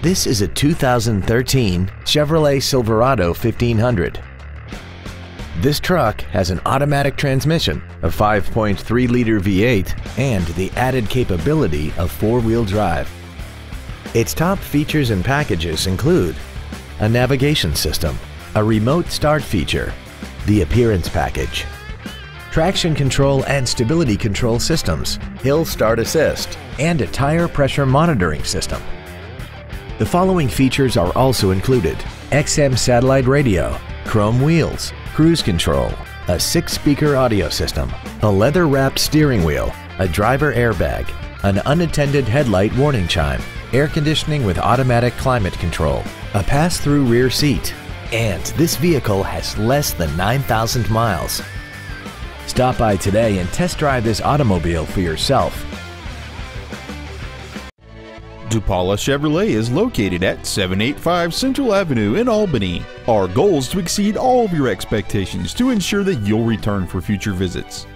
This is a 2013 Chevrolet Silverado 1500. This truck has an automatic transmission, a 5.3-liter V8, and the added capability of four-wheel drive. Its top features and packages include a navigation system, a remote start feature, the appearance package, traction control and stability control systems, hill start assist, and a tire pressure monitoring system. The following features are also included: XM satellite radio, chrome wheels, cruise control, a 6-speaker audio system, a leather-wrapped steering wheel, a driver airbag, an unattended headlight warning chime, air conditioning with automatic climate control, a pass-through rear seat, and this vehicle has less than 9,000 miles. Stop by today and test drive this automobile for yourself. DuPala Chevrolet is located at 785 Central Avenue in Albany. Our goal is to exceed all of your expectations to ensure that you'll return for future visits.